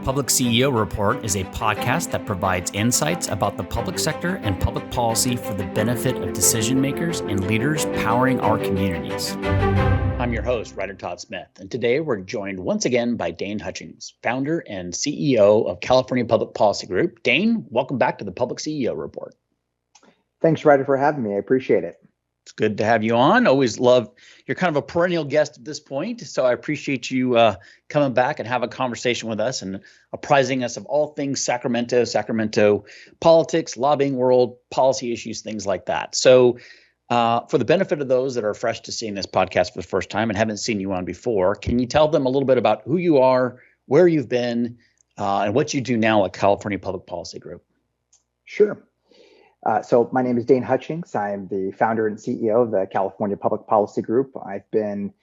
Public CEO Report is a podcast that provides insights about the public sector and public policy for the benefit of decision makers and leaders powering our communities. I'm your host, Ryder Todd Smith, and today we're joined once again by Dane Hutchings, founder and CEO of California Public Policy Group. Dane, welcome back to the Public CEO Report. Thanks, Ryder, for having me. I appreciate it. It's good to have you on. Always love, you're kind of a perennial guest at this point, so I appreciate you coming back and have a conversation with us and apprising us of all things Sacramento politics, lobbying world, policy issues, things like that. So for the benefit of those that are fresh to seeing this podcast for the first time and haven't seen you on before, can you tell them a little bit about who you are, where you've been, and what you do now at California Public Policy Group? Sure. So my name is Dane Hutchings. I'm the founder and CEO of the California Public Policy Group. I've been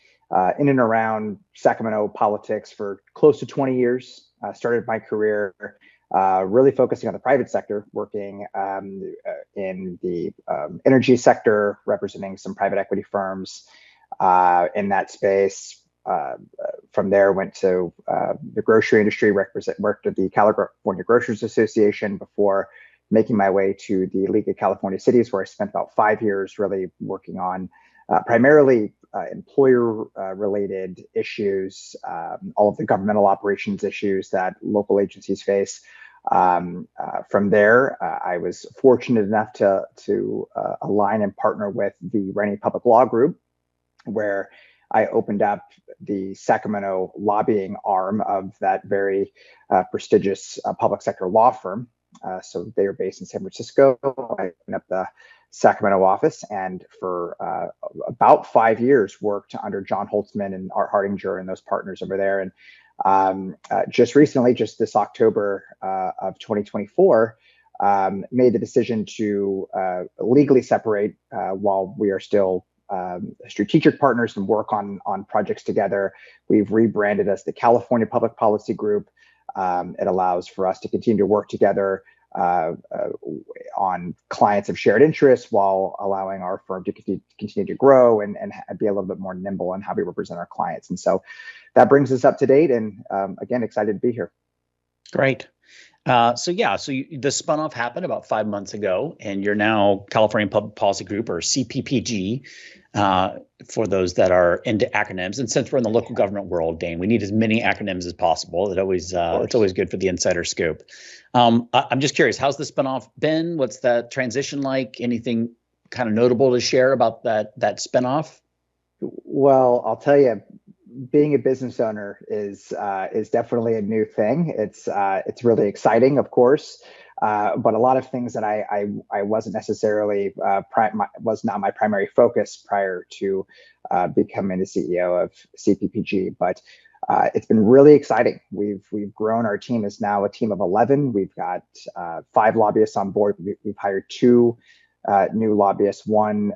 in and around Sacramento politics for close to 20 years. Started my career really focusing on the private sector, working in the energy sector, representing some private equity firms in that space. From there, went to the grocery industry, worked at the California Grocers Association before making my way to the League of California Cities, where I spent about 5 years really working on primarily employer-related issues, all of the governmental operations issues that local agencies face. From there, I was fortunate enough to align and partner with the Rennie Public Law Group, where I opened up the Sacramento lobbying arm of that very prestigious public sector law firm. So they are based in San Francisco. I opened up the Sacramento office, and for about 5 years worked under John Holtzman and Art Hardinger and those partners over there. And just recently, just this October of 2024, made the decision to legally separate while we are still strategic partners and work on projects together. We've rebranded as the California Public Policy Group. It allows for us to continue to work together on clients of shared interests while allowing our firm to continue to grow and be a little bit more nimble in how we represent our clients. And so that brings us up to date, and again, excited to be here. Great. So the spun-off happened about 5 months ago, and you're now California Public Policy Group, or CPPG, for those that are into acronyms. And since we're in the local government world, Dane, we need as many acronyms as possible. It's always good for the insider scoop. I'm just curious, how's the spin-off been? What's that transition like? Anything kind of notable to share about that spin-off? Well, I'll tell you, being a business owner is definitely a new thing. It's really exciting, of course, but a lot of things that I wasn't necessarily was not my primary focus prior to becoming the CEO of CPPG. But it's been really exciting. We've grown. Our team is now a team of 11. We've got 5 lobbyists on board. We've hired 2 new lobbyists. One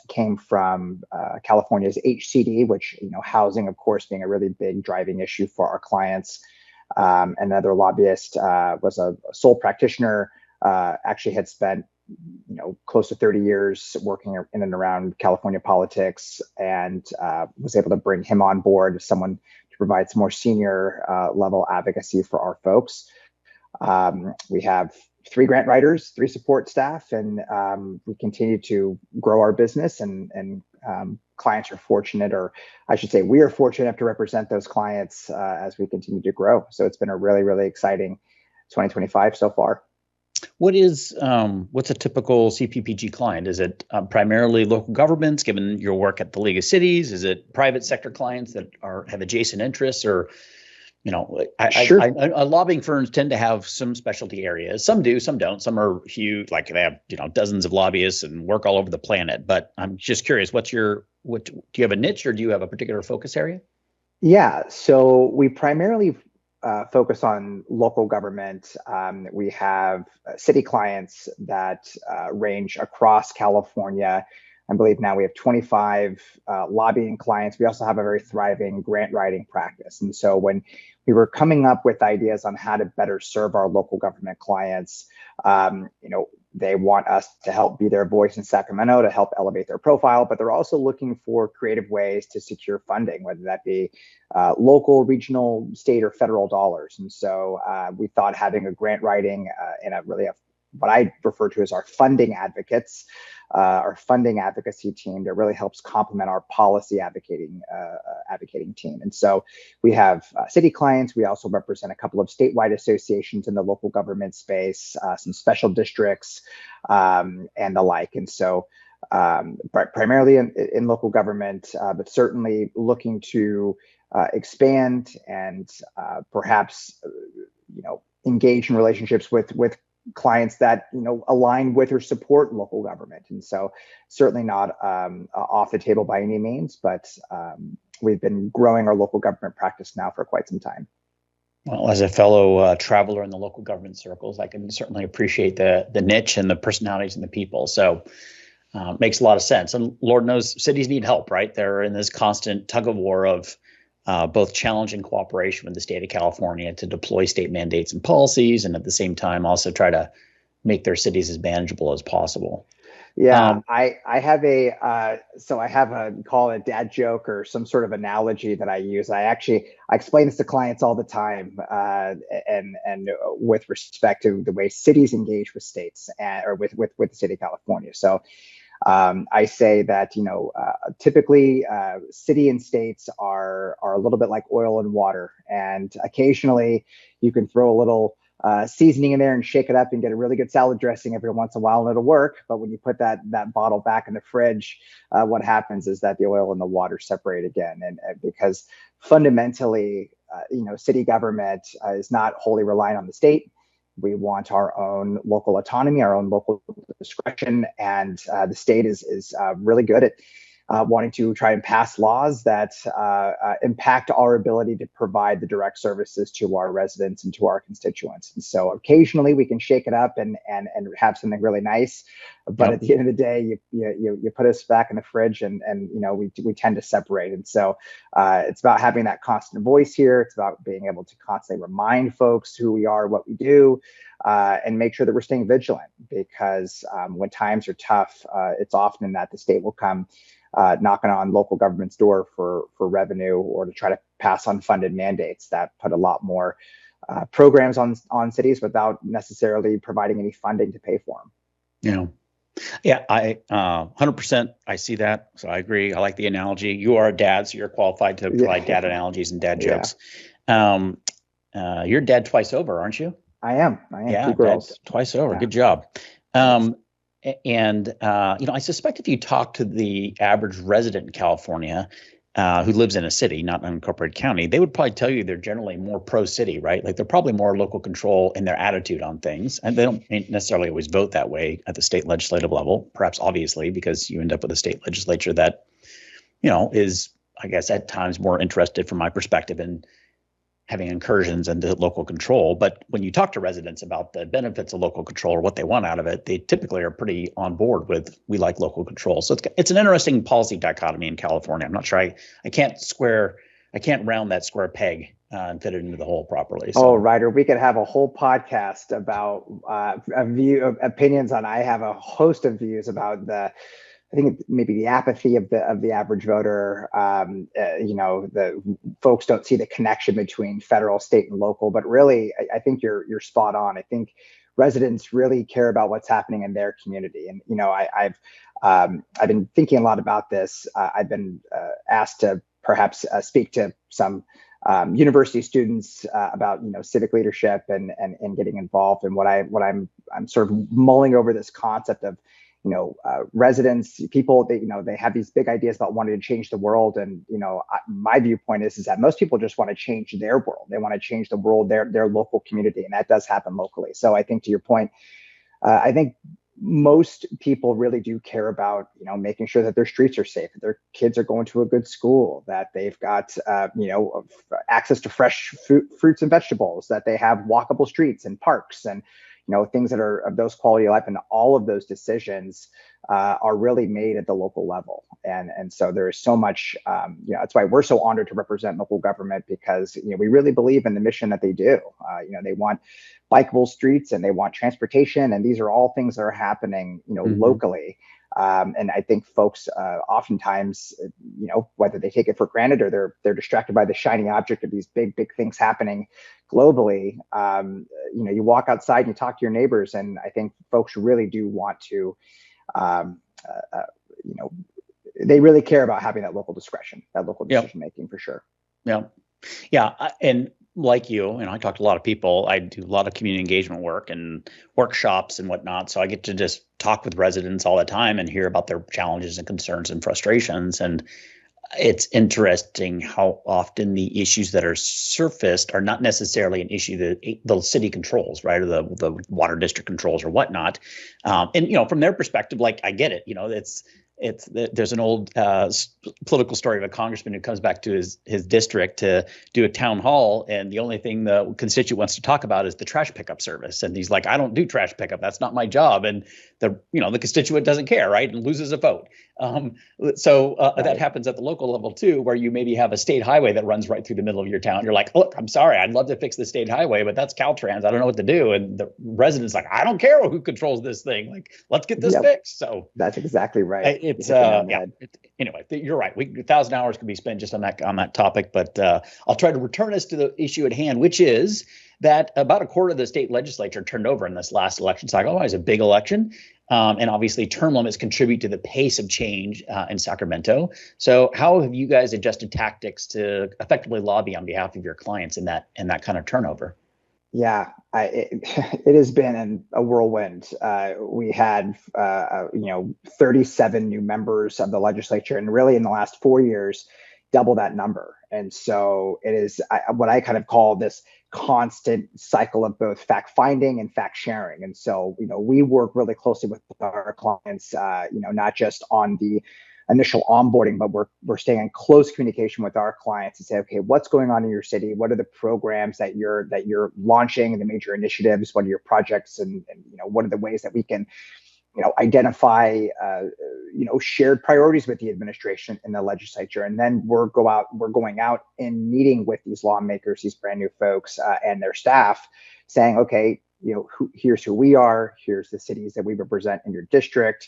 came from California's HCD, which, housing, of course, being a really big driving issue for our clients. Another lobbyist was a sole practitioner, actually had spent, close to 30 years working in and around California politics, and was able to bring him on board as someone to provide some more senior level advocacy for our folks. We have 3 grant writers, 3 support staff, and we continue to grow our business, and clients are fortunate, or I should say we are fortunate to represent those clients as we continue to grow. So it's been a really, really exciting 2025 so far. What's a typical CPPG client? Is it primarily local governments, given your work at the League of Cities? Is it private sector clients that have adjacent interests, or Sure. Lobbying firms tend to have some specialty areas. Some do, some don't. Some are huge, like they have dozens of lobbyists and work all over the planet. But I'm just curious, do you have a niche, or do you have a particular focus area? Yeah, so we primarily focus on local government. We have city clients that range across California. I believe now we have 25 lobbying clients. We also have a very thriving grant writing practice. And so when we were coming up with ideas on how to better serve our local government clients, They want us to help be their voice in Sacramento, to help elevate their profile, but they're also looking for creative ways to secure funding, whether that be local, regional, state, or federal dollars. And so we thought having a grant writing and what I refer to as our funding advocates, our funding advocacy team that really helps complement our policy advocating team. And so we have city clients. We also represent a couple of statewide associations in the local government space, some special districts, and the like. And so primarily in local government, but certainly looking to expand and perhaps engage in relationships with clients that align with or support local government. And so certainly not off the table by any means, but we've been growing our local government practice now for quite some time. Well, as a fellow traveler in the local government circles, I can certainly appreciate the niche and the personalities and the people. So makes a lot of sense. And Lord knows cities need help, right? They're in this constant tug of war of both challenge and cooperation with the state of California to deploy state mandates and policies, and at the same time also try to make their cities as manageable as possible. Yeah, I have I call it a dad joke or some sort of analogy that I use. I explain this to clients all the time, and with respect to the way cities engage with states or with the state of California. So I say that typically city and states are a little bit like oil and water, and occasionally you can throw a little seasoning in there and shake it up and get a really good salad dressing every once in a while, and it'll work. But when you put that bottle back in the fridge, what happens is that the oil and the water separate again, and because fundamentally, city government is not wholly reliant on the state. We want our own local autonomy, our own local discretion, and the state is really good at wanting to try and pass laws that impact our ability to provide the direct services to our residents and to our constituents. And so occasionally we can shake it up and have something really nice, but at the end of the day, you put us back in the fridge, and we tend to separate. And so it's about having that constant voice here. It's about being able to constantly remind folks who we are, what we do, and make sure that we're staying vigilant, because when times are tough, it's often that the state will come knocking on local government's door for revenue, or to try to pass unfunded mandates that put a lot more programs on cities without necessarily providing any funding to pay for them. Yeah, I 100% I see that. So I agree. I like the analogy. You are a dad, so you're qualified to provide dad analogies and dad jokes. You're dad twice over, aren't you? I am. Yeah, 2 girls. Twice over. Yeah. Good job. And I suspect if you talk to the average resident in California who lives in a city, not an unincorporated county, they would probably tell you they're generally more pro-city, right? Like they're probably more local control in their attitude on things. And they don't necessarily always vote that way at the state legislative level, perhaps obviously, because you end up with a state legislature that, is, I guess, at times more interested from my perspective in having incursions into local control. But when you talk to residents about the benefits of local control or what they want out of it, they typically are pretty on board with, we like local control. So it's an interesting policy dichotomy in California. I'm not sure I can't round that square peg and fit it into the hole properly. So. Oh, Ryder, we could have a whole podcast about opinions on. I have a host of views about I think maybe the apathy of the average voter. The folks don't see the connection between federal, state, and local. But really, I think you're spot on. I think residents really care about what's happening in their community. And I've been thinking a lot about this. I've been asked to perhaps speak to some university students about civic leadership and getting involved. And what I'm sort of mulling over this concept of residents, people, they have these big ideas about wanting to change the world. And, my viewpoint is that most people just want to change their world. They want to change the world, their local community. And that does happen locally. So I think to your point, I think most people really do care about, making sure that their streets are safe, that their kids are going to a good school, that they've got, access to fresh fruits and vegetables, that they have walkable streets and parks and, things that are of those quality of life. And all of those decisions are really made at the local level. And so there's so much, that's why we're so honored to represent local government, because, we really believe in the mission that they do. They want bikeable streets and they want transportation. And these are all things that are happening, locally. And I think folks oftentimes, whether they take it for granted or they're distracted by the shiny object of these big things happening globally. You walk outside and you talk to your neighbors, and I think folks really do want to, they really care about having that local discretion, that local decision making for sure. Yeah. And like you, I talk to a lot of people. I do a lot of community engagement work and workshops and whatnot. So I get to just talk with residents all the time and hear about their challenges and concerns and frustrations. And it's interesting how often the issues that are surfaced are not necessarily an issue that the city controls, right? Or the water district controls or whatnot. And from their perspective, like, I get it, there's an old political story of a congressman who comes back to his district to do a town hall, and the only thing the constituent wants to talk about is the trash pickup service. And he's like, I don't do trash pickup. That's not my job. And the constituent doesn't care, right? And loses a vote. That happens at the local level too, where you maybe have a state highway that runs right through the middle of your town. You're like, look, I'm sorry, I'd love to fix the state highway, but that's Caltrans. I don't know what to do. And the residents like, I don't care who controls this thing. Like, let's get this fixed. So that's exactly right. Anyway, you're right. 1,000 hours could be spent just on that topic, but I'll try to return us to the issue at hand, which is that about a quarter of the state legislature turned over in this last election cycle. It was a big election. And obviously term limits contribute to the pace of change in Sacramento. So how have you guys adjusted tactics to effectively lobby on behalf of your clients in that kind of turnover? Yeah, it has been a whirlwind. We had, 37 new members of the legislature, and really in the last 4 years, double that number. And so it is what I kind of call this constant cycle of both fact finding and fact sharing. And so, we work really closely with our clients, not just on the initial onboarding, but we're staying in close communication with our clients to say, okay, what's going on in your city? What are the programs that you're launching and the major initiatives? What are your projects? And what are the ways that we can, identify, shared priorities with the administration and the legislature? And then we're going out and meeting with these lawmakers, these brand new folks and their staff, saying, okay, here's who we are. Here's the cities that we represent in your district.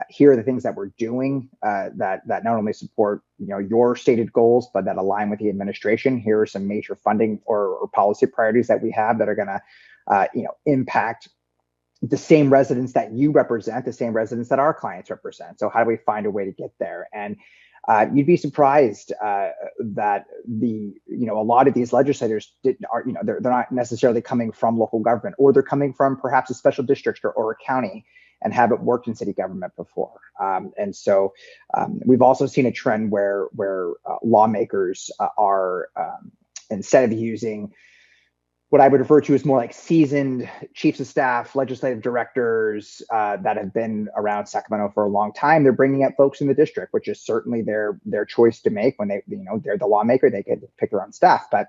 Here are the things that we're doing that not only support your stated goals, but that align with the administration. Here are some major funding or policy priorities that we have that are going to impact the same residents that you represent, the same residents that our clients represent. So how do we find a way to get there? And you'd be surprised that a lot of these legislators they're not necessarily coming from local government, or they're coming from perhaps a special district or a county and haven't worked in city government before. And so we've also seen a trend where lawmakers are, instead of using what I would refer to as more like seasoned chiefs of staff, legislative directors that have been around Sacramento for a long time, they're bringing up folks in the district, which is certainly their choice to make when they're the lawmaker. They get to pick their own staff, but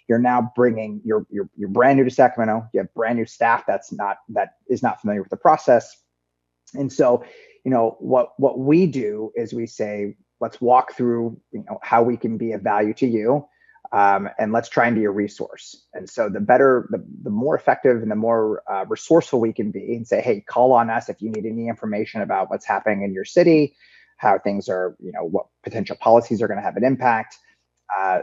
you're now bringing you're brand new to Sacramento. You have brand new staff that is not familiar with the process, and so what we do is we say, let's walk through how we can be of value to you. And let's try and be a resource. And so the more effective and the more resourceful we can be, and say, hey, call on us if you need any information about what's happening in your city, how things are, what potential policies are going to have an impact,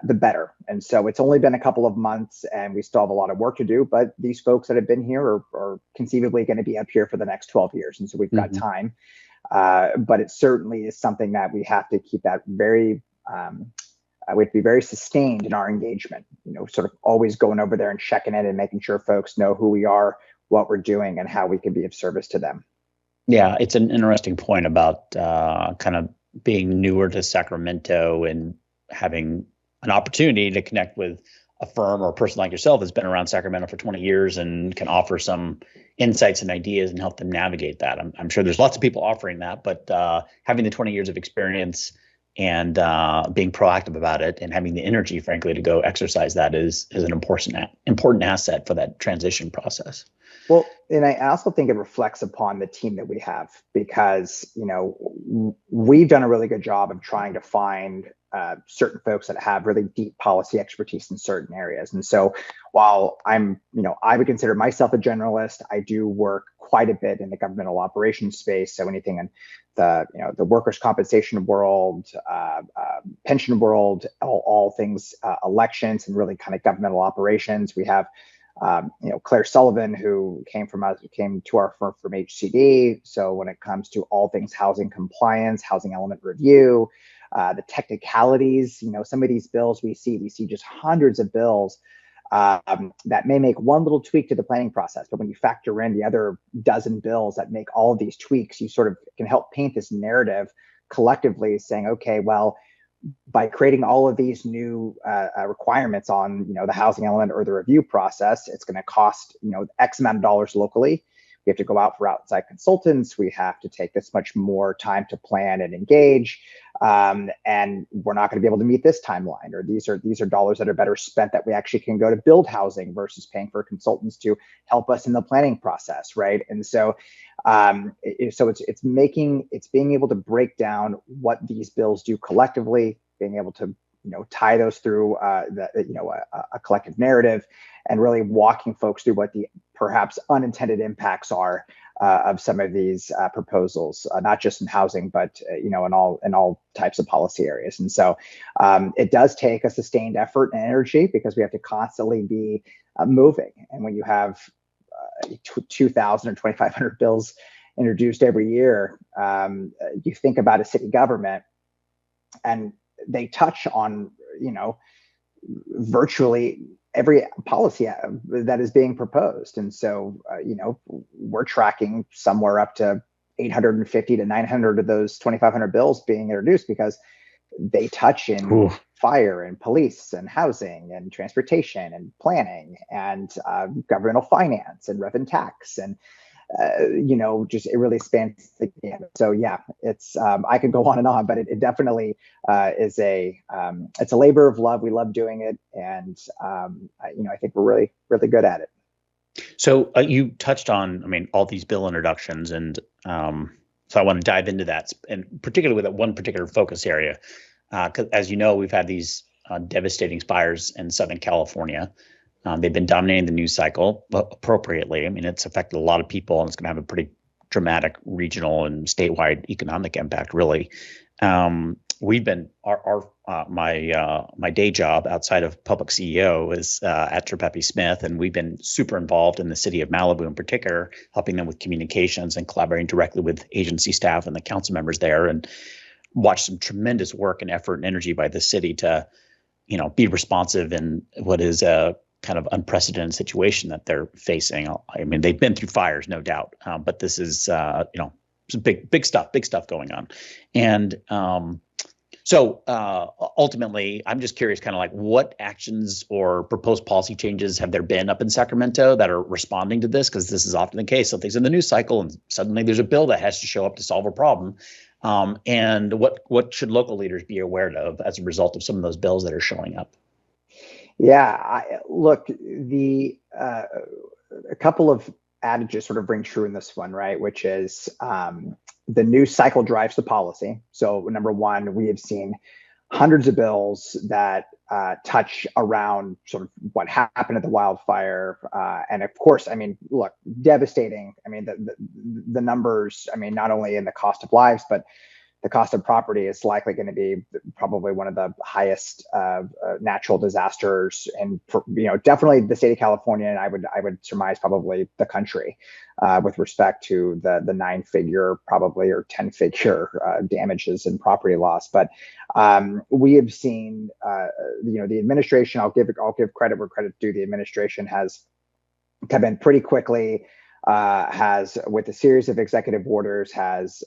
the better. And so it's only been a couple of months and we still have a lot of work to do, but these folks that have been here are conceivably going to be up here for the next 12 years. And so we've got time. But it certainly is something that we have to keep that very, we have to be very sustained in our engagement, sort of always going over there and checking in and making sure folks know who we are, what we're doing, and how we can be of service to them. Yeah, it's an interesting point about kind of being newer to Sacramento and having an opportunity to connect with a firm or a person like yourself that's been around Sacramento for 20 years and can offer some insights and ideas and help them navigate that. I'm sure there's lots of people offering that, but having the 20 years of experience and being proactive about it and having the energy, frankly, to go exercise that is an important asset for that transition process. Well, and I also think it reflects upon the team that we have, because, we've done a really good job of trying to find certain folks that have really deep policy expertise in certain areas. And so while I would consider myself a generalist, I do work quite a bit in the governmental operations space. So anything in the workers' compensation world, pension world, all things elections, and really kind of governmental operations. We have Claire Sullivan, who came to our firm from HCD. So when it comes to all things housing compliance, housing element review, the technicalities, some of these bills we see just hundreds of bills that may make one little tweak to the planning process. But when you factor in the other dozen bills that make all of these tweaks, you sort of can help paint this narrative collectively, saying, okay, well, by creating all of these new requirements on the housing element or the review process, it's going to cost X amount of dollars locally. We have to go out for outside consultants. We have to take this much more time to plan and engage, and we're not going to be able to meet this timeline. Or these are dollars that are better spent that we actually can go to build housing versus paying for consultants to help us in the planning process, right? And so, it's being able to break down what these bills do collectively, being able to tie those through a collective narrative, and really walking folks through what the perhaps unintended impacts are of some of these proposals, not just in housing, but in all types of policy areas. And so it does take a sustained effort and energy, because we have to constantly be moving. And when you have 2,000 or 2,500 bills introduced every year, you think about a city government, and they touch on virtually every policy that is being proposed. And so we're tracking somewhere up to 850 to 900 of those 2,500 bills being introduced, because they touch in fire and police and housing and transportation and planning and governmental finance and rev and tax, and just it really spans the gamut. So yeah, it's I could go on and on, but it definitely is it's a labor of love. We love doing it, and I think we're really, really good at it. So you touched on, all these bill introductions, and so I want to dive into that, and particularly with that one particular focus area, because as you know, we've had these devastating fires in Southern California. They've been dominating the news cycle appropriately. It's affected a lot of people, and it's going to have a pretty dramatic regional and statewide economic impact, really. We've been my day job outside of public CEO is at Tripepi Smith, and we've been super involved in the city of Malibu in particular, helping them with communications and collaborating directly with agency staff and the council members there, and watched some tremendous work and effort and energy by the city to, be responsive in what is a kind of unprecedented situation that they're facing. They've been through fires, no doubt, but this is, some big stuff going on. And so ultimately, I'm just curious, kind of like what actions or proposed policy changes have there been up in Sacramento that are responding to this? Because this is often the case. Something's in the news cycle, and suddenly there's a bill that has to show up to solve a problem. And what should local leaders be aware of as a result of some of those bills that are showing up? Yeah, look, a couple of adages sort of ring true in this one, right? Which is the news cycle drives the policy. So number one, we have seen hundreds of bills that touch around sort of what happened at the wildfire, and of course, look, devastating. The numbers. Not only in the cost of lives, but the cost of property is likely going to be probably one of the highest natural disasters, and definitely the state of California, and I would surmise probably the country, with respect to the 9-figure probably or 10-figure damages and property loss. But we have seen the administration. I'll give credit where credit's due. The administration has come in pretty quickly. Has, with a series of executive orders, has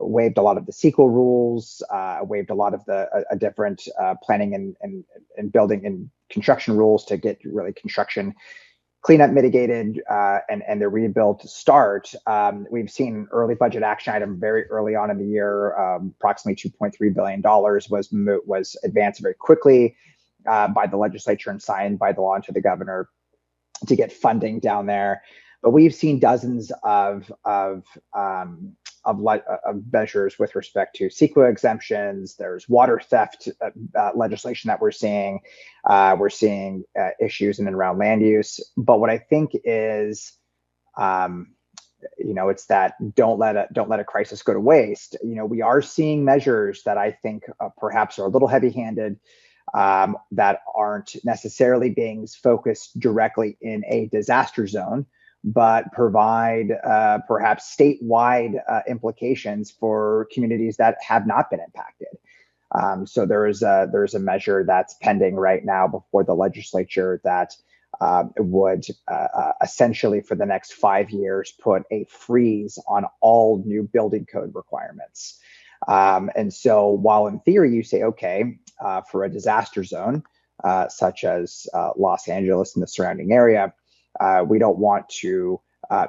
waived a lot of the CEQA rules, waived a lot of the different planning and building and construction rules to get really construction cleanup mitigated and the rebuild to start, we've seen early budget action item very early on in the year. Approximately $2.3 billion was advanced very quickly by the legislature and signed by the law into the governor to get funding down there. But we've seen dozens of measures with respect to CEQA exemptions. There's water theft legislation that we're seeing. We're seeing issues in and around land use. But what I think is, it's that don't let a crisis go to waste. We are seeing measures that I think perhaps are a little heavy-handed, that aren't necessarily being focused directly in a disaster zone, but provide perhaps statewide implications for communities that have not been impacted. So there's a measure that's pending right now before the legislature that would essentially for the next 5 years put a freeze on all new building code requirements. And so while in theory you say, okay, for a disaster zone such as Los Angeles and the surrounding area, we don't want to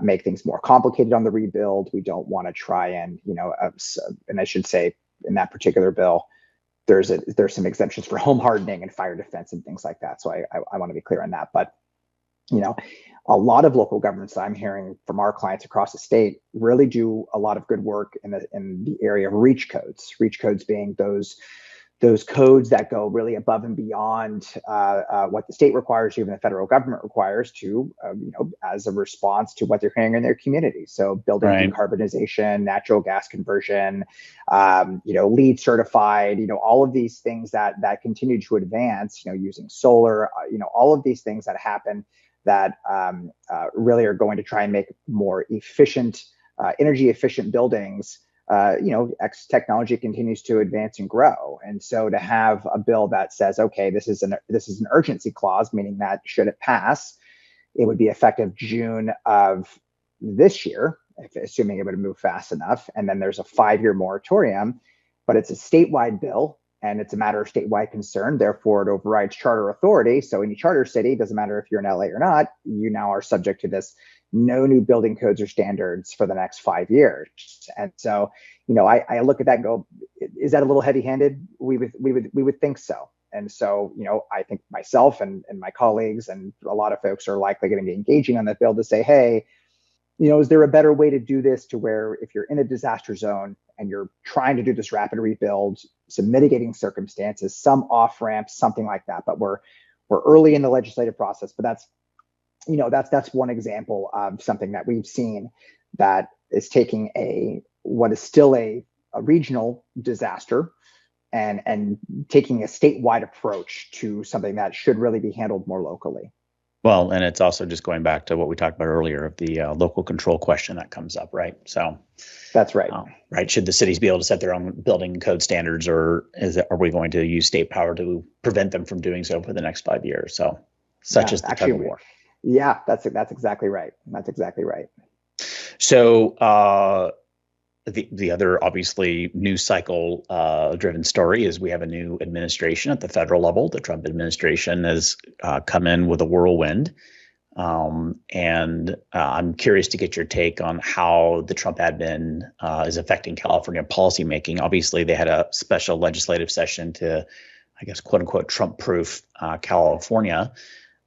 make things more complicated on the rebuild. We don't want to try and, and I should say in that particular bill, there's some exemptions for home hardening and fire defense and things like that. So I want to be clear on that. But, a lot of local governments that I'm hearing from our clients across the state really do a lot of good work in the area of reach codes being those codes that go really above and beyond what the state requires, even the federal government requires to, as a response to what they're hearing in their community. So building decarbonization, natural gas conversion, LEED certified, all of these things that continue to advance, using solar, all of these things that happen that really are going to try and make more efficient, energy efficient buildings. Technology continues to advance and grow. And so to have a bill that says, okay, this is an urgency clause, meaning that should it pass, it would be effective June of this year, assuming it would move fast enough. And then there's a 5-year moratorium, but it's a statewide bill and it's a matter of statewide concern. Therefore, it overrides charter authority. So any charter city, doesn't matter if you're in LA or not, you now are subject to this no new building codes or standards for the next 5 years. And so, I look at that and go, is that a little heavy-handed? We would think so. And so, I think myself and my colleagues and a lot of folks are likely going to be engaging on that bill to say, hey, is there a better way to do this to where if you're in a disaster zone and you're trying to do this rapid rebuild, some mitigating circumstances, some off-ramp, something like that. But we're early in the legislative process, but that's one example of something that we've seen that is taking what is still a regional disaster and taking a statewide approach to something that should really be handled more locally. Well, and it's also just going back to what we talked about earlier of the local control question that comes up, right? So that's right. Right. Should the cities be able to set their own building code standards, or are we going to use state power to prevent them from doing so for the next 5 years? So such is the tug of war. Yeah, that's exactly right. That's exactly right. So the other obviously news cycle driven story is we have a new administration at the federal level. The Trump administration has come in with a whirlwind. And I'm curious to get your take on how the Trump admin is affecting California policymaking. Obviously, they had a special legislative session to, I guess, quote unquote, Trump-proof California.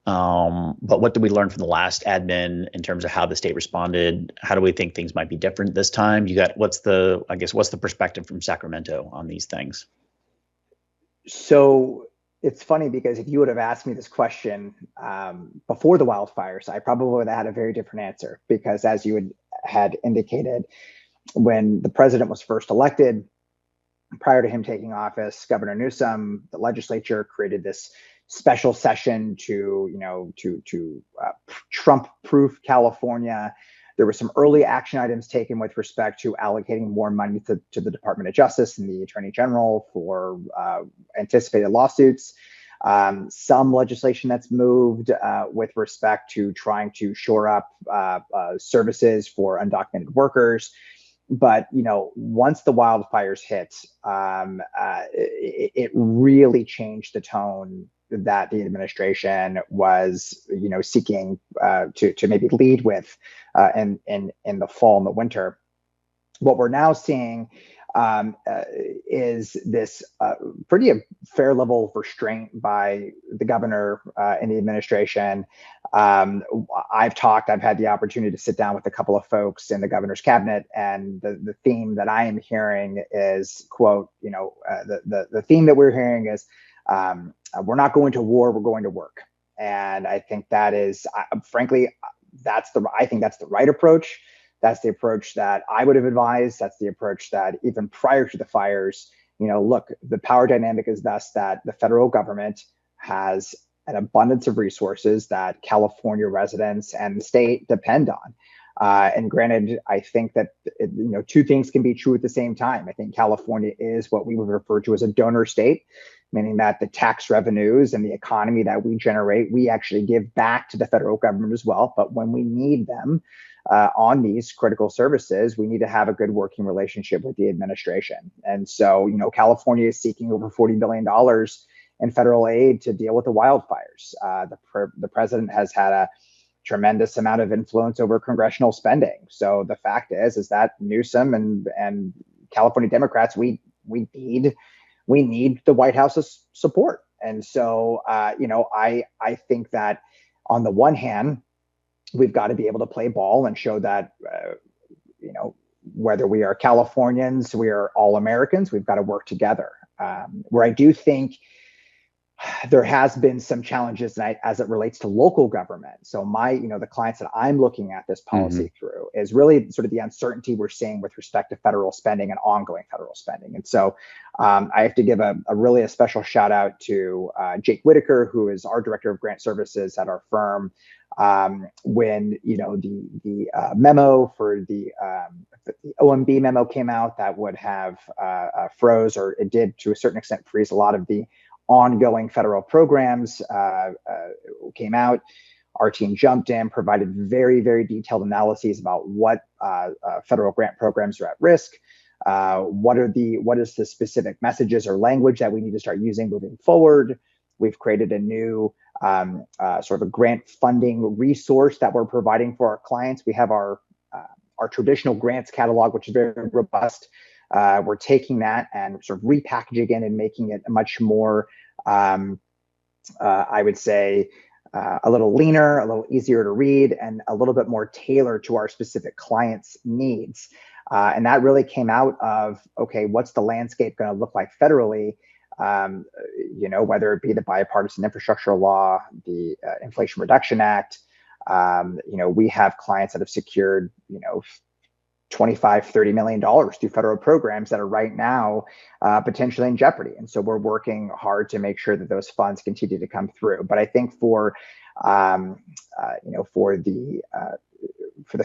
But what did we learn from the last admin in terms of how the state responded? How do we think things might be different this time? What's the perspective from Sacramento on these things? So it's funny because if you would have asked me this question before the wildfires, I probably would have had a very different answer, because as you had indicated, when the president was first elected, prior to him taking office, Governor Newsom, the legislature created this special session to Trump-proof California. There were some early action items taken with respect to allocating more money to the Department of Justice and the Attorney General for anticipated lawsuits. Some legislation that's moved with respect to trying to shore up services for undocumented workers. But, once the wildfires hit, it really changed the tone that the administration was, seeking to maybe lead with in the fall and the winter. What we're now seeing is this pretty fair level of restraint by the governor and the administration. I've had the opportunity to sit down with a couple of folks in the governor's cabinet, and the theme that I am hearing is, quote, the theme that we're hearing is, we're not going to war, we're going to work. And I think that is, frankly, I think that's the right approach. That's the approach that I would have advised. That's the approach that even prior to the fires, look, the power dynamic is thus that the federal government has an abundance of resources that California residents and the state depend on. And granted, I think that, two things can be true at the same time. I think California is what we would refer to as a donor state, meaning that the tax revenues and the economy that we generate, we actually give back to the federal government as well. But when we need them, on these critical services, we need to have a good working relationship with the administration. And so, California is seeking over $40 billion in federal aid to deal with the wildfires. The president has had a tremendous amount of influence over congressional spending. So the fact is that Newsom and California Democrats, we need the White House's support. And so, I think that on the one hand, we've got to be able to play ball and show that, whether we are Californians, we are all Americans, we've got to work together. Where I do think there has been some challenges as it relates to local government. So the clients that I'm looking at this policy through is really sort of the uncertainty we're seeing with respect to federal spending and ongoing federal spending. And so I have to give a really special shout out to Jake Whitaker, who is our director of grant services at our firm. When the memo for the OMB memo came out, that would have froze, or it did to a certain extent freeze a lot of the ongoing federal programs, came out. Our team jumped in, provided very, very detailed analyses about what federal grant programs are at risk. What is the specific messages or language that we need to start using moving forward? We've created a new sort of a grant funding resource that we're providing for our clients. We have our traditional grants catalog, which is very robust. We're taking that and sort of repackaging it and making it a much more, I would say, a little leaner, a little easier to read, and a little bit more tailored to our specific clients' needs. And that really came out of, okay, what's the landscape going to look like federally? Whether it be the bipartisan infrastructure law, the Inflation Reduction Act. We have clients that have secured, $25, $30 million through federal programs that are right now potentially in jeopardy. And so we're working hard to make sure that those funds continue to come through. But I think for the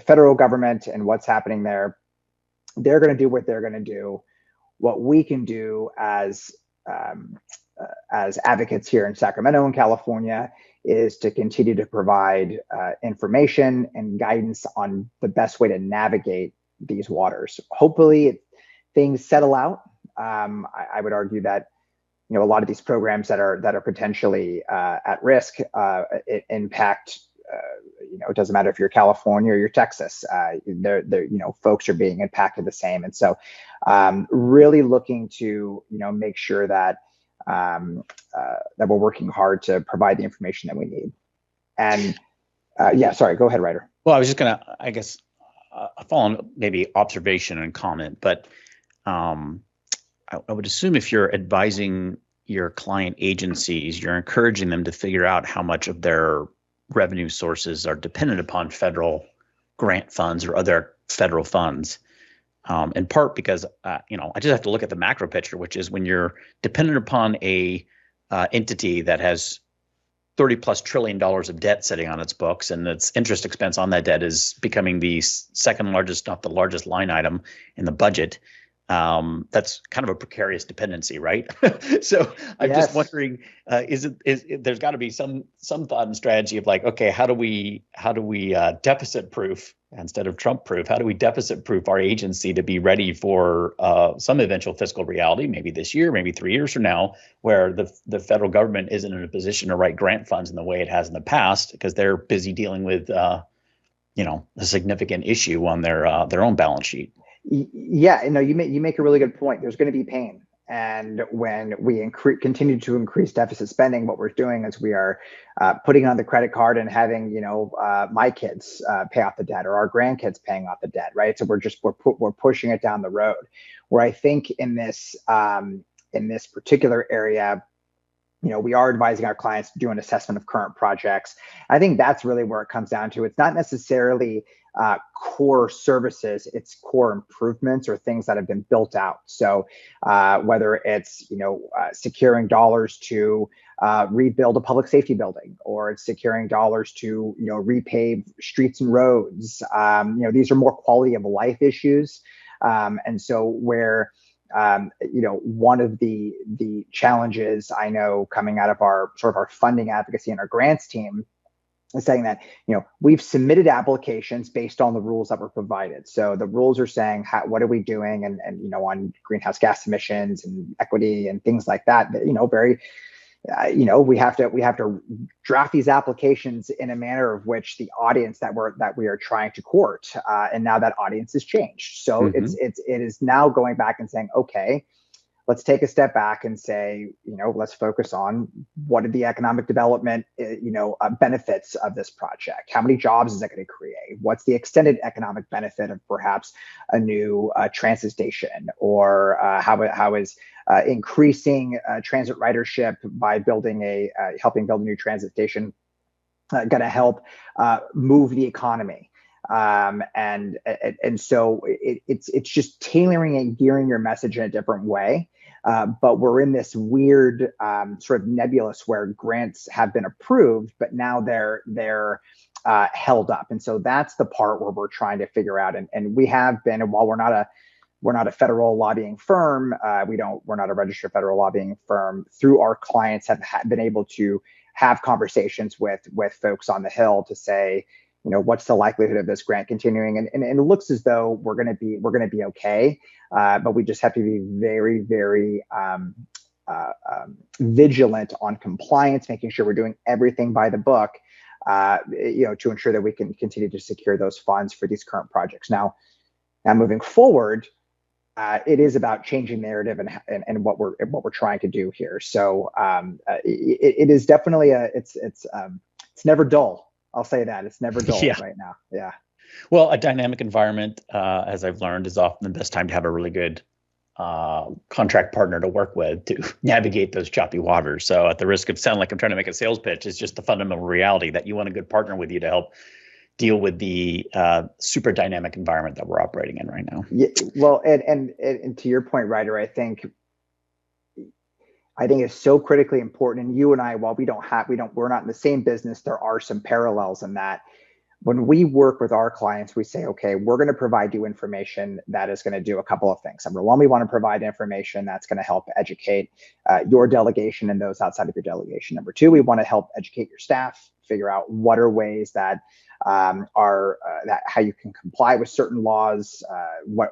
federal government and what's happening there, they're going to do what they're going to do. What we can do as advocates here in Sacramento and California is to continue to provide information and guidance on the best way to navigate these waters. Hopefully things settle out. I would argue that a lot of these programs that are potentially at risk impact. It doesn't matter if you're California or you're Texas. Folks are being impacted the same, and so really looking to make sure that that we're working hard to provide the information that we need. And sorry, go ahead, Ryder. Well, I was just gonna, I guess, follow on maybe observation and comment, but I would assume if you're advising your client agencies, you're encouraging them to figure out how much of their revenue sources are dependent upon federal grant funds or other federal funds. In part because, I just have to look at the macro picture, which is when you're dependent upon a entity that has $30+ trillion of debt sitting on its books, and its interest expense on that debt is becoming the second largest, not the largest line item in the budget. That's kind of a precarious dependency, right? So I'm just wondering, is there's got to be some thought and strategy of like, okay, how do we deficit proof instead of Trump proof? How do we deficit proof our agency to be ready for some eventual fiscal reality, maybe this year, maybe 3 years from now, where the federal government isn't in a position to write grant funds in the way it has in the past because they're busy dealing with a significant issue on their own balance sheet. Yeah, you make a really good point. There's going to be pain. And when we continue to increase deficit spending, what we're doing is we are putting on the credit card and having, my kids pay off the debt, or our grandkids paying off the debt, right? So we're pushing it down the road. Where I think in this particular area, we are advising our clients to do an assessment of current projects. I think that's really where it comes down to. It's not necessarily core services, it's core improvements or things that have been built out. So whether it's securing dollars to rebuild a public safety building, or it's securing dollars to repave streets and roads, these are more quality of life issues. And so where one of the challenges I know coming out of our funding advocacy and our grants team is saying that, we've submitted applications based on the rules that were provided. So the rules are saying, what are we doing? And on greenhouse gas emissions and equity and things like that, very, we have to draft these applications in a manner of which the audience that we are trying to court. And now that audience has changed. So it is now going back and saying, okay, let's take a step back and say, let's focus on what are the economic development, benefits of this project? How many jobs is that going to create? What's the extended economic benefit of perhaps a new transit station, or how is increasing transit ridership by helping build a new transit station going to help move the economy? And so it's just tailoring and gearing your message in a different way. But we're in this weird sort of nebulous where grants have been approved, but now they're held up. And so that's the part where we're trying to figure out. And we have been, and while we're not a federal lobbying firm, we're not a registered federal lobbying firm, through our clients have been able to have conversations with folks on the Hill to say, what's the likelihood of this grant continuing? And it looks as though we're going to be okay, but we just have to be very, very vigilant on compliance, making sure we're doing everything by the book, to ensure that we can continue to secure those funds for these current projects. Now moving forward, it is about changing narrative and what we're trying to do here. So it is definitely it's never dull. I'll say that it's never dull right now. Yeah. Well, a dynamic environment, as I've learned, is often the best time to have a really good contract partner to work with to navigate those choppy waters. So at the risk of sounding like I'm trying to make a sales pitch, it's just the fundamental reality that you want a good partner with you to help deal with the super dynamic environment that we're operating in right now. Yeah, well, and to your point, Ryder, I think it's so critically important. And you and I, while we're not in the same business, there are some parallels in that. When we work with our clients, we say, okay, we're going to provide you information that is going to do a couple of things. Number one, we want to provide information that's going to help educate your delegation and those outside of your delegation. Number two, we want to help educate your staff, figure out what are ways that that how you can comply with certain laws, what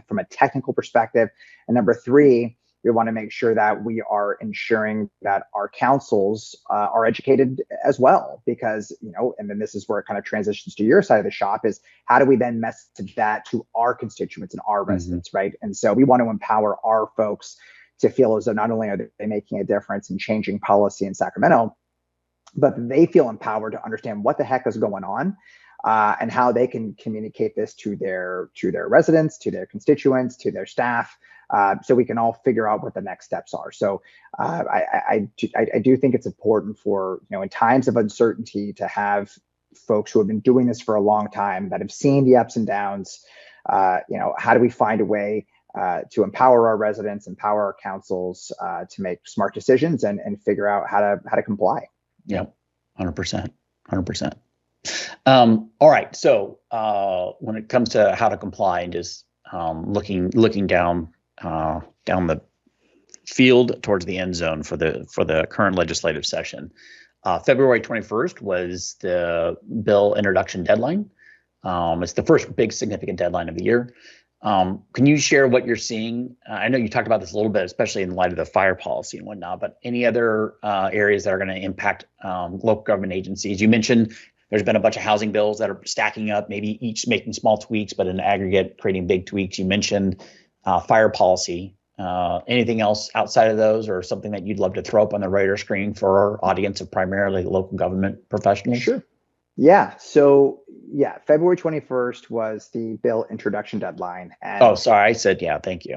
from a technical perspective. And number three, we want to make sure that we are ensuring that our councils are educated as well, because, and then this is where it kind of transitions to your side of the shop, is how do we then message that to our constituents and our residents, right? And so we want to empower our folks to feel as though not only are they making a difference in changing policy in Sacramento, but they feel empowered to understand what the heck is going on, and how they can communicate this to their residents, to their constituents, to their staff, so we can all figure out what the next steps are. So I do think it's important for, in times of uncertainty, to have folks who have been doing this for a long time, that have seen the ups and downs. How do we find a way to empower our residents, empower our councils to make smart decisions and figure out how to comply? Yeah, 100%. All right. So when it comes to how to comply and just looking down the field towards the end zone for the current legislative session, February 21st was the bill introduction deadline. It's the first big significant deadline of the year. Can you share what you're seeing? I know you talked about this a little bit, especially in light of the fire policy and whatnot, but any other areas that are going to impact local government agencies? You mentioned there's been a bunch of housing bills that are stacking up, maybe each making small tweaks, but in aggregate creating big tweaks. You mentioned fire policy. Anything else outside of those, or something that you'd love to throw up on the radar screen for our audience of primarily local government professionals? Sure. Yeah. So yeah, February 21st was the bill introduction deadline. And oh, sorry, I said yeah. Thank you.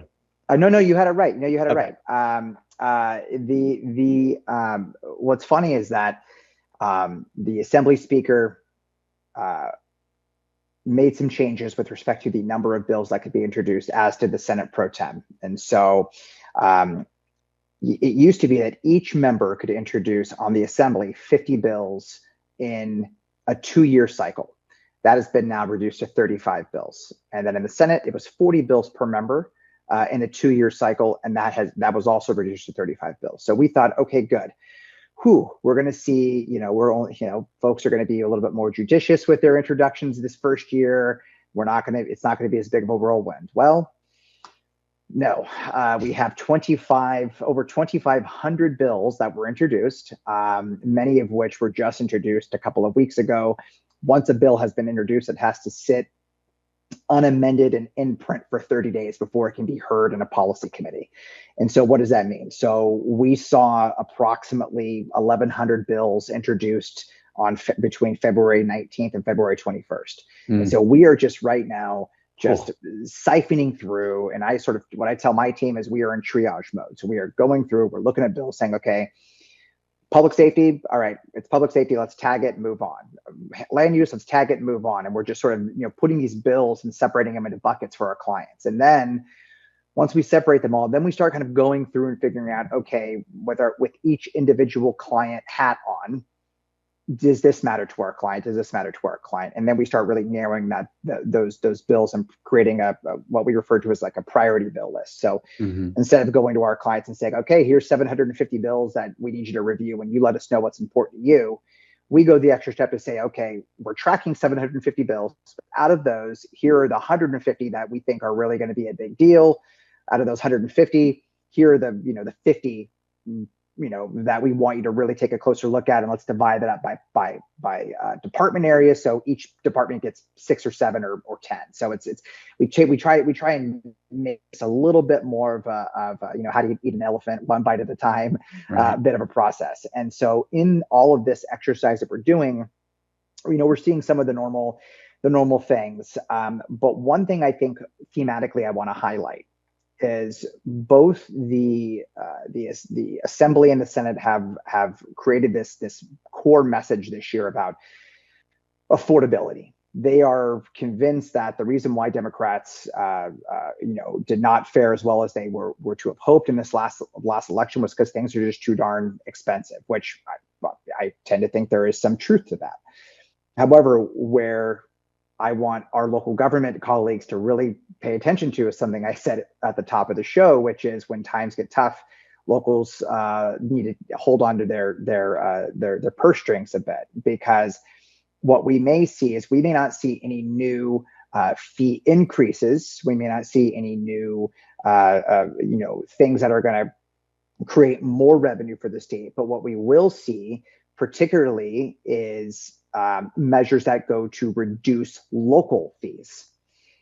no, you had it right. No, you had it Okay. right. What's funny is that the Assembly Speaker made some changes with respect to the number of bills that could be introduced, as did the Senate pro tem. And so it used to be that each member could introduce on the Assembly 50 bills in a 2-year cycle. That has been now reduced to 35 bills. And then in the Senate, it was 40 bills per member in a 2-year cycle. And that was also reduced to 35 bills. So we thought, okay, good. We're going to see, folks are going to be a little bit more judicious with their introductions this first year. It's not going to be as big of a whirlwind. Well, no, we have over 2,500 bills that were introduced, many of which were just introduced a couple of weeks ago. Once a bill has been introduced, it has to sit unamended and in print for 30 days before it can be heard in a policy committee. And so what does that mean? So we saw approximately 1,100 bills introduced between February 19th and February 21st. And so we are just right now siphoning through. And what I tell my team is we are in triage mode. So we are going through, we're looking at bills saying, okay, public safety, all right, it's public safety, let's tag it and move on. Land use, let's tag it and move on. And we're just sort of, putting these bills and separating them into buckets for our clients. And then once we separate them all, then we start kind of going through and figuring out, okay, with each individual client hat on, does this matter to our client? Does this matter to our client? And then we start really narrowing those bills and creating what we refer to as like a priority bill list. So instead of going to our clients and saying, okay, here's 750 bills that we need you to review and you let us know what's important to you, we go the extra step to say, okay, we're tracking 750 bills. Out of those, here are the 150 that we think are really going to be a big deal. Out of those 150, here are the 50 that we want you to really take a closer look at, and let's divide that up by department area. So each department gets 6 or 7 or 10. So we try and make this a little bit more of how do you eat an elephant one bite at a time, bit of a process. And so in all of this exercise that we're doing, we're seeing some of the normal things. But one thing I think thematically I want to highlight is both the Assembly and the Senate have created this core message this year about affordability. They are convinced that the reason why Democrats did not fare as well as they were to have hoped in this last election was because things are just too darn expensive, which I tend to think there is some truth to that. However, where I want our local government colleagues to really pay attention to is something I said at the top of the show, which is when times get tough, locals need to hold on to their purse strings a bit, because what we may see is we may not see any new fee increases. We may not see any new things that are going to create more revenue for the state. But what we will see particularly is measures that go to reduce local fees.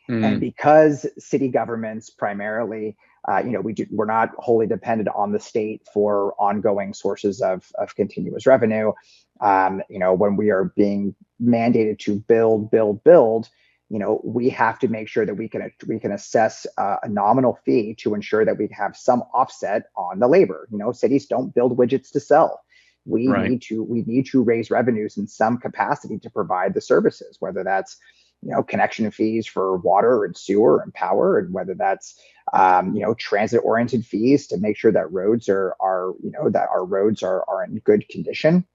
And because city governments primarily, we're not wholly dependent on the state for ongoing sources of continuous revenue. When we are being mandated to build, we have to make sure that we can assess a nominal fee to ensure that we have some offset on the labor. Cities don't build widgets to sell. We need to raise revenues in some capacity to provide the services, whether that's connection fees for water and sewer and power, and whether that's transit oriented fees to make sure that roads are in good condition.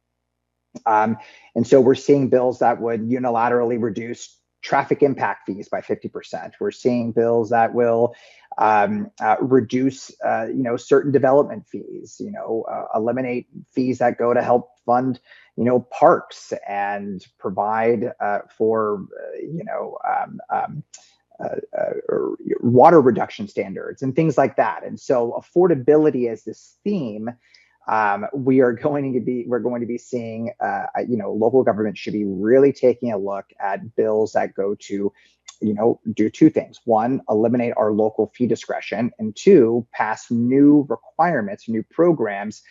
And so we're seeing bills that would unilaterally reduce traffic impact fees by 50%. We're seeing bills that will reduce, certain development fees, eliminate fees that go to help fund, parks and provide for water reduction standards and things like that. And so affordability as this theme, we're going to be seeing, local government should be really taking a look at bills that go to, do two things. One, eliminate our local fee discretion, and two, pass new requirements, new programs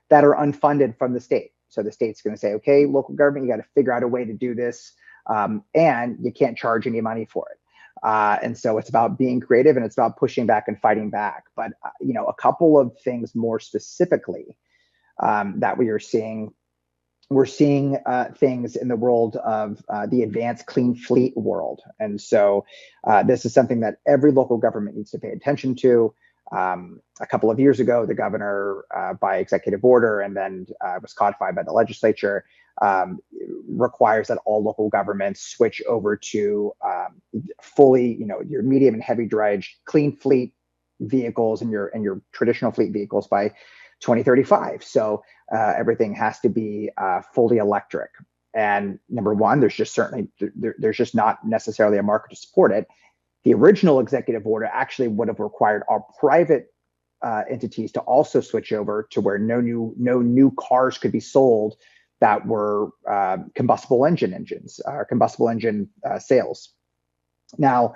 that are unfunded from the state. So the state's going to say, okay, local government, you got to figure out a way to do this, and you can't charge any money for it. And so it's about being creative, and it's about pushing back and fighting back. But, a couple of things more specifically that we are seeing. We're seeing things in the world of the advanced clean fleet world. And so this is something that every local government needs to pay attention to. A couple of years ago, the governor, by executive order, and then was codified by the legislature, requires that all local governments switch over to fully, your medium and heavy drudge clean fleet vehicles and your traditional fleet vehicles by 2035. So everything has to be fully electric. And number one, there's just not necessarily a market to support it. The original executive order actually would have required our private entities to also switch over to where no new cars could be sold that were combustible engine sales. Now,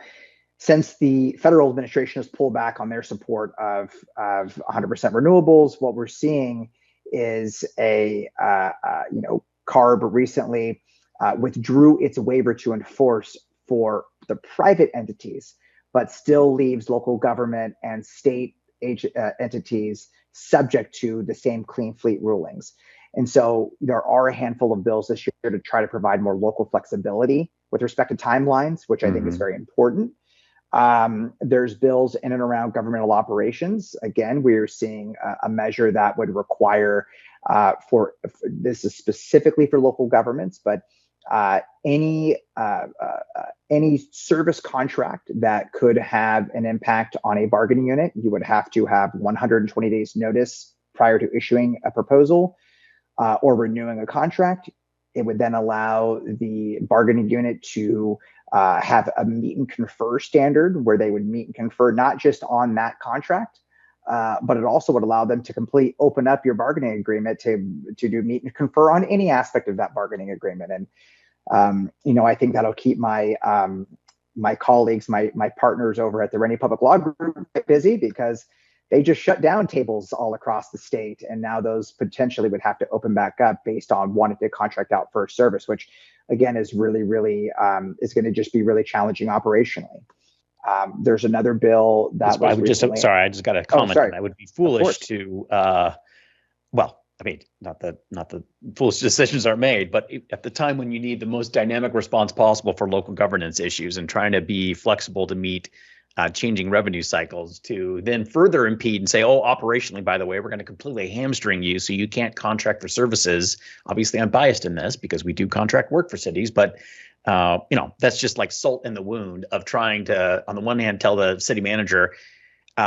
since the federal administration has pulled back on their support of 100% renewables, what we're seeing is CARB recently withdrew its waiver to enforce for the private entities, but still leaves local government and state entities subject to the same clean fleet rulings. And so there are a handful of bills this year to try to provide more local flexibility with respect to timelines, which I think is very important. There's bills in and around governmental operations. Again, we're seeing a measure that would require this is specifically for local governments, but any service contract that could have an impact on a bargaining unit, you would have to have 120 days notice prior to issuing a proposal or renewing a contract. It would then allow the bargaining unit to have a meet and confer standard where they would meet and confer not just on that contract, but it also would allow them to open up your bargaining agreement to do meet and confer on any aspect of that bargaining agreement. And I think that'll keep my colleagues, my partners over at the Rennie Public Law Group busy, because they just shut down tables all across the state, and now those potentially would have to open back up based on wanting to contract out for a service, which again is really is going to just be really challenging operationally. There's another bill that I would recently, I just got a comment. That would be foolish to not that foolish decisions are made, but at the time when you need the most dynamic response possible for local governance issues and trying to be flexible to meet changing revenue cycles, to then further impede and say, oh, operationally, by the way, we're going to completely hamstring you so you can't contract for services. Obviously, I'm biased in this because we do contract work for cities, but that's just like salt in the wound of trying to, on the one hand, tell the city manager,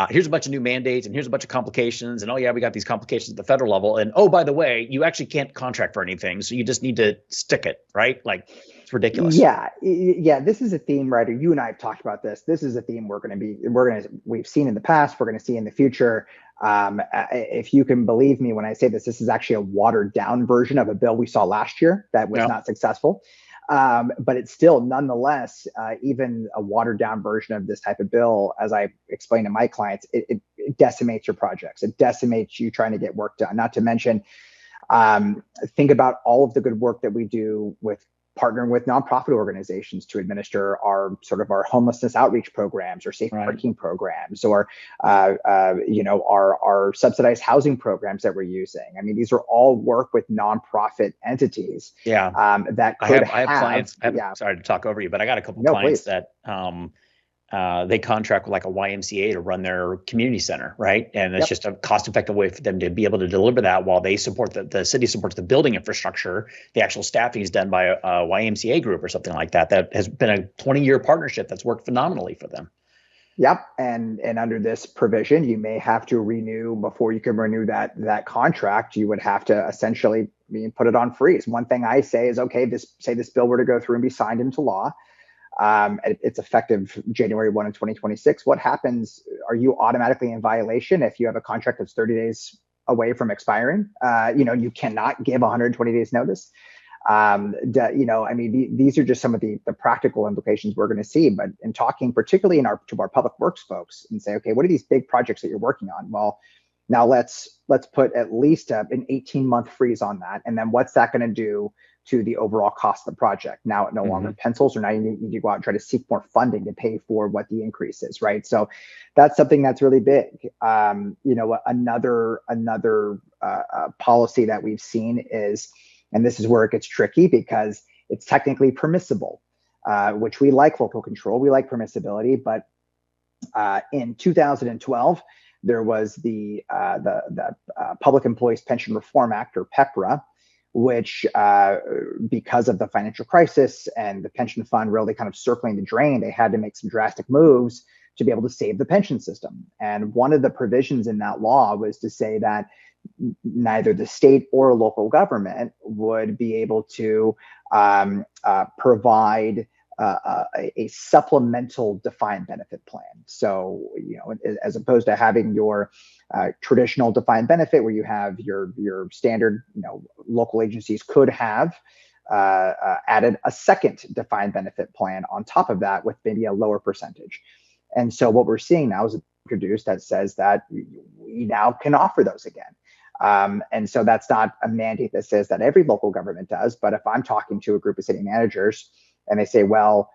here's a bunch of new mandates and here's a bunch of complications, and oh yeah, we got these complications at the federal level, and oh, by the way, you actually can't contract for anything, so you just need to stick it, right? Like, it's ridiculous. Yeah. This is a theme, Ryder. You and I have talked about this. This is a theme we've seen in the past. We're going to see in the future. If you can believe me when I say this is actually a watered down version of a bill we saw last year that was not successful. But it's still, nonetheless, even a watered down version of this type of bill, as I explain to my clients, it decimates your projects. It decimates you trying to get work done. Not to mention, think about all of the good work that we do with partnering with nonprofit organizations to administer our homelessness outreach programs or safe parking programs, or our subsidized housing programs that we're using. I mean, these are all work with nonprofit entities. That could I have clients. Sorry to talk over you, but I got a couple clients that they contract with like a YMCA to run their community center, right? And it's just a cost-effective way for them to be able to deliver that while they support the city supports the building infrastructure. The actual staffing is done by a YMCA group or something like that. That has been a 20-year partnership that's worked phenomenally for them. Yep. And under this provision, you may have to renew before you can renew that contract. You would have to essentially put it on freeze. One thing I say is, okay, say this bill were to go through and be signed into law. It's effective January 1 in 2026. What happens? Are you automatically in violation if you have a contract that's 30 days away from expiring? You cannot give 120 days notice. These are just some of the practical implications we're going to see. But in talking, particularly to our public works folks, and say, okay, what are these big projects that you're working on? Well, now let's put at least an 18-month freeze on that, and then what's that going to do to the overall cost of the project? Now it no longer pencils, or now you need to go out and try to seek more funding to pay for what the increase is, right? So that's something that's really big. Another policy that we've seen is, and this is where it gets tricky because it's technically permissible, which we like local control, we like permissibility, but in 2012, there was the Public Employees Pension Reform Act, or PEPRA, which because of the financial crisis and the pension fund really kind of circling the drain, they had to make some drastic moves to be able to save the pension system. And one of the provisions in that law was to say that neither the state or local government would be able to provide a supplemental defined benefit plan. So, as opposed to having your traditional defined benefit where you have your standard, local agencies could have added a second defined benefit plan on top of that with maybe a lower percentage. And so what we're seeing now is introduced that says that we now can offer those again. And so that's not a mandate that says that every local government does, but if I'm talking to a group of city managers and they say, well,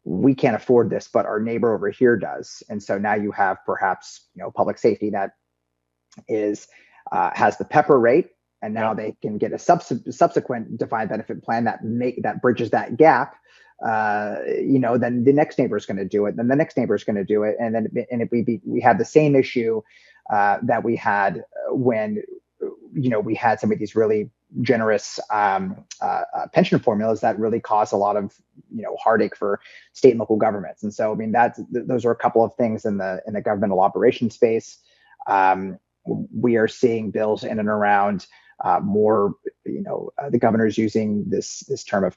we can't afford this, but our neighbor over here does. And so now you have perhaps, public safety that is has the PEPR rate, and now they can get a subsequent defined benefit plan that bridges that gap. Then the next neighbor is going to do it, then the next neighbor is going to do it, and then we have the same issue that we had when we had some of these really generous pension formulas that really cause a lot of heartache for state and local governments. And so those are a couple of things in the governmental operations space. We are seeing bills in and around more, the governor's using this term of,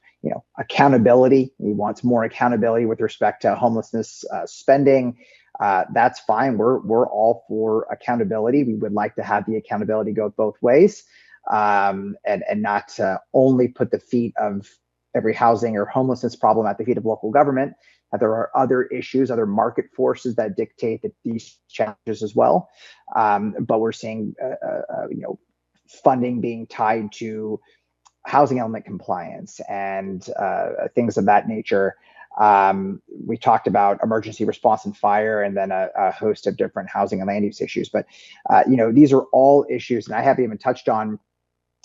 accountability. He wants more accountability with respect to homelessness spending. That's fine. We're all for accountability. We would like to have the accountability go both ways, and not only put the feet of every housing or homelessness problem at the feet of local government. That there are other issues, other market forces that dictate these challenges as well. But we're seeing, funding being tied to housing element compliance and things of that nature. We talked about emergency response and fire, and then a host of different housing and land use issues. But these are all issues, and I haven't even touched on.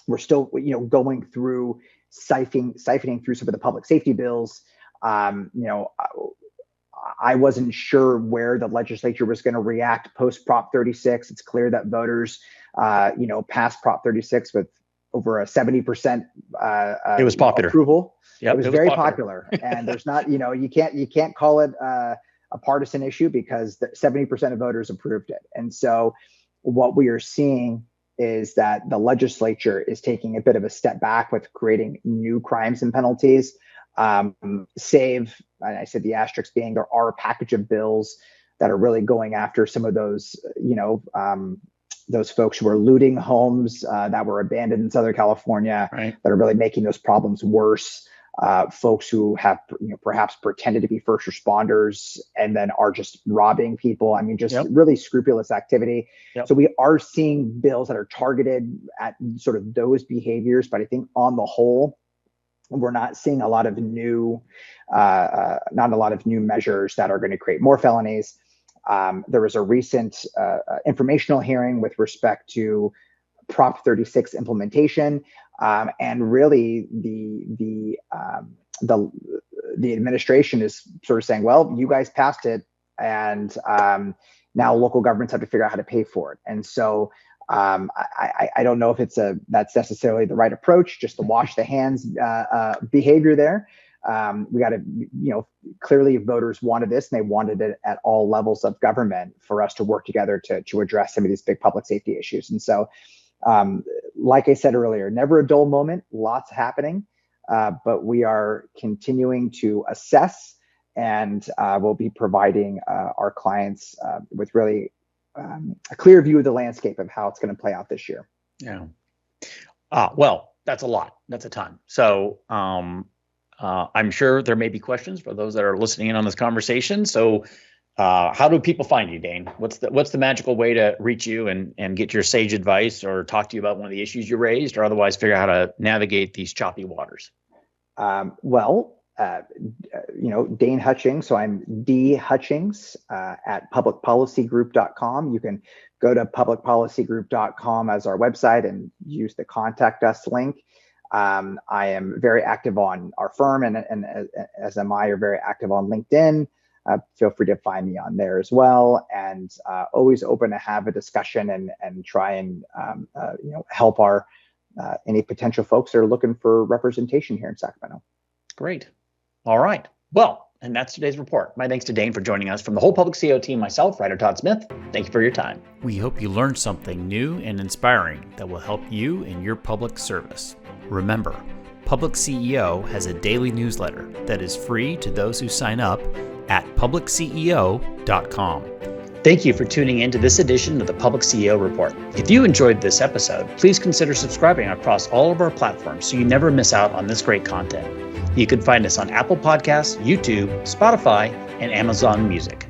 We're still, going through siphoning through some of the public safety bills. I wasn't sure where the legislature was going to react post Prop 36. It's clear that voters, passed Prop 36 with over a 70% it was popular approval. Yep, it was very popular. And there's not, you can't call it a partisan issue because 70% of voters approved it. And so what we are seeing is that the legislature is taking a bit of a step back with creating new crimes and penalties. Save, and I said the asterisk being, there are a package of bills that are really going after some of those, those folks who are looting homes that were abandoned in Southern California, right, that are really making those problems worse. Folks who have, perhaps pretended to be first responders and then are just robbing people. Really scrupulous activity. Yep. So we are seeing bills that are targeted at sort of those behaviors, but I think on the whole, we're not seeing a lot of new measures that are going to create more felonies. There was a recent informational hearing with respect to Prop 36 implementation, and really the administration is sort of saying, well, you guys passed it, and now local governments have to figure out how to pay for it. And so I don't know if that's necessarily the right approach, just to wash the hands behavior there. We got to, clearly voters wanted this, and they wanted it at all levels of government for us to work together to address some of these big public safety issues. And so Like I said earlier, never a dull moment, lots happening, but we are continuing to assess, and we'll be providing our clients with really a clear view of the landscape of how it's going to play out this year. Yeah. Well, that's a lot. That's a ton. So I'm sure there may be questions for those that are listening in on this conversation. So how do people find you, Dane? What's the magical way to reach you and get your sage advice, or talk to you about one of the issues you raised, or otherwise figure out how to navigate these choppy waters? Dane Hutchings. So I'm D Hutchings at publicpolicygroup.com. You can go to publicpolicygroup.com as our website and use the contact us link. I am very active on our firm, and as am I, are very active on LinkedIn. Feel free to find me on there as well, and always open to have a discussion and try and help our any potential folks that are looking for representation here in Sacramento. Great. All right. Well, and that's today's report. My thanks to Dane for joining us. From the whole PublicCEO team, myself, Ryder Todd Smith, thank you for your time. We hope you learned something new and inspiring that will help you in your public service. Remember, PublicCEO has a daily newsletter that is free to those who sign up at PublicCEO.com. Thank you for tuning in to this edition of the PublicCEO Report. If you enjoyed this episode, please consider subscribing across all of our platforms so you never miss out on this great content. You can find us on Apple Podcasts, YouTube, Spotify, and Amazon Music.